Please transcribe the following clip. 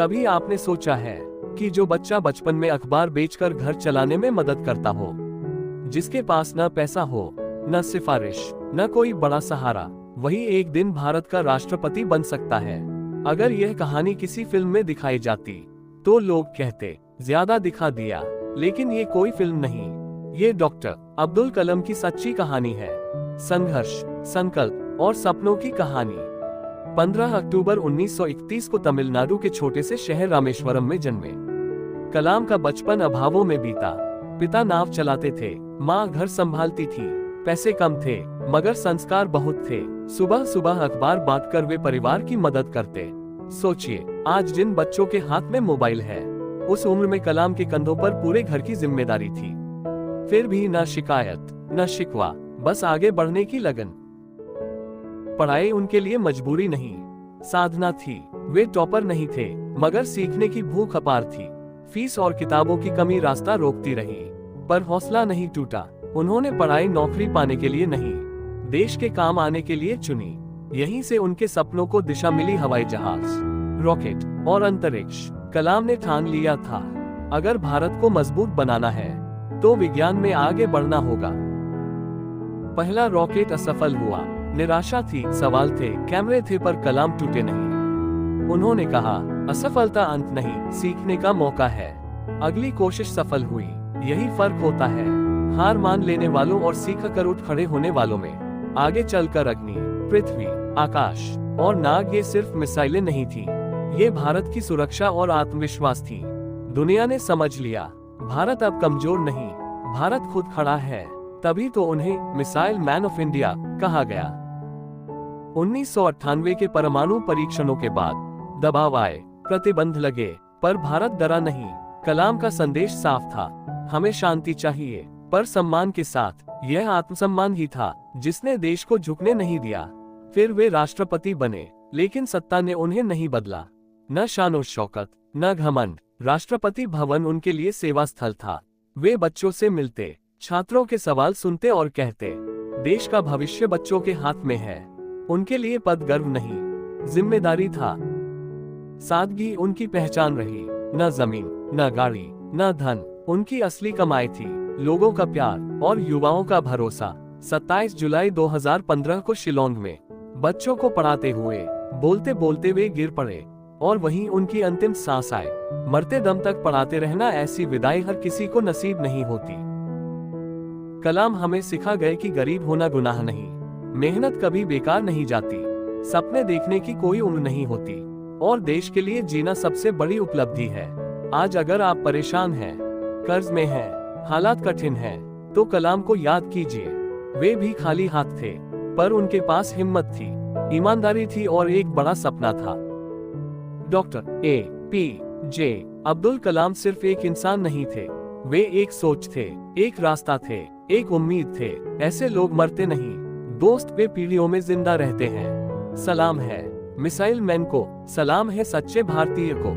कभी आपने सोचा है कि जो बच्चा बचपन में अखबार बेचकर घर चलाने में मदद करता हो, जिसके पास न पैसा हो, न सिफारिश, न कोई बड़ा सहारा, वही एक दिन भारत का राष्ट्रपति बन सकता है। अगर यह कहानी किसी फिल्म में दिखाई जाती तो लोग कहते ज्यादा दिखा दिया, लेकिन ये कोई फिल्म नहीं, ये डॉक्टर अब्दुल कलाम की सच्ची कहानी है। संघर्ष, संकल्प और सपनों की कहानी। 15 अक्टूबर 1931 को तमिलनाडु के छोटे से शहर रामेश्वरम में जन्मे। कलाम का बचपन अभावों में बीता। पिता नाव चलाते थे, माँ घर संभालती थी। पैसे कम थे मगर संस्कार बहुत थे। सुबह सुबह अखबार बांटकर वे परिवार की मदद करते। सोचिए, आज जिन बच्चों के हाथ में मोबाइल है, उस उम्र में कलाम के कंधों पर पूरे घर की जिम्मेदारी थी। फिर भी न शिकायत, न शिकवा, बस आगे बढ़ने की लगन। पढ़ाई उनके लिए मजबूरी नहीं, साधना थी। वे टॉपर नहीं थे, मगर सीखने की भूख अपार थी। फीस और किताबों की कमी रास्ता रोकती रही, पर हौसला नहीं टूटा। उन्होंने पढ़ाई नौकरी पाने के लिए नहीं, देश के काम आने के लिए चुनी। यहीं से उनके सपनों को दिशा मिली। हवाई जहाज, रॉकेट और अंतरिक्ष। कलाम ने ठान लिया था, अगर भारत को मजबूत बनाना है तो विज्ञान में आगे बढ़ना होगा। पहला रॉकेट असफल हुआ। निराशा थी, सवाल थे, कैमरे थे, पर कलाम टूटे नहीं। उन्होंने कहा, असफलता अंत नहीं, सीखने का मौका है। अगली कोशिश सफल हुई। यही फर्क होता है हार मान लेने वालों और सीख कर उठ खड़े होने वालों में। आगे चलकर अग्नि, पृथ्वी, आकाश और नाग ये सिर्फ मिसाइलें नहीं थी, ये भारत की सुरक्षा और आत्मविश्वास थी। दुनिया ने समझ लिया, भारत अब कमजोर नहीं, भारत खुद खड़ा है। तभी तो उन्हें मिसाइल मैन ऑफ इंडिया कहा गया। 1998 के परमाणु परीक्षणों के बाद दबाव आए, प्रतिबंध लगे, पर भारत डरा नहीं। कलाम का संदेश साफ था, हमें शांति चाहिए, पर सम्मान के साथ। यह आत्मसम्मान ही था जिसने देश को झुकने नहीं दिया। फिर वे राष्ट्रपति बने, लेकिन सत्ता ने उन्हें नहीं बदला। न शानो शौकत, न घमंड। राष्ट्रपति भवन उनके लिए सेवा स्थल था। वे बच्चों से मिलते, छात्रों के सवाल सुनते और कहते, देश का भविष्य बच्चों के हाथ में है। उनके लिए पद गर्व नहीं, जिम्मेदारी था। सादगी उनकी पहचान रही। न जमीन, न गाड़ी, न धन, उनकी असली कमाई थी लोगों का प्यार और युवाओं का भरोसा। 27 जुलाई 2015 को शिलोंग में बच्चों को पढ़ाते हुए बोलते बोलते वे गिर पड़े और वहीं उनकी अंतिम सांस आए। मरते दम तक पढ़ाते रहना, ऐसी विदाई हर किसी को नसीब नहीं होती। कलाम हमें सिखा गए कि गरीब होना गुनाह नहीं, मेहनत कभी बेकार नहीं जाती, सपने देखने की कोई उम्र नहीं होती, और देश के लिए जीना सबसे बड़ी उपलब्धि है। आज अगर आप परेशान हैं, कर्ज में हैं, हालात कठिन हैं, तो कलाम को याद कीजिए। वे भी खाली हाथ थे, पर उनके पास हिम्मत थी, ईमानदारी थी और एक बड़ा सपना था। डॉक्टर APJ अब्दुल कलाम सिर्फ एक इंसान नहीं थे, वे एक सोच थे, एक रास्ता थे, एक उम्मीद थे। ऐसे लोग मरते नहीं दोस्त, वे पीढ़ियों में जिंदा रहते हैं। सलाम है मिसाइल मैन को, सलाम है सच्चे भारतीय को।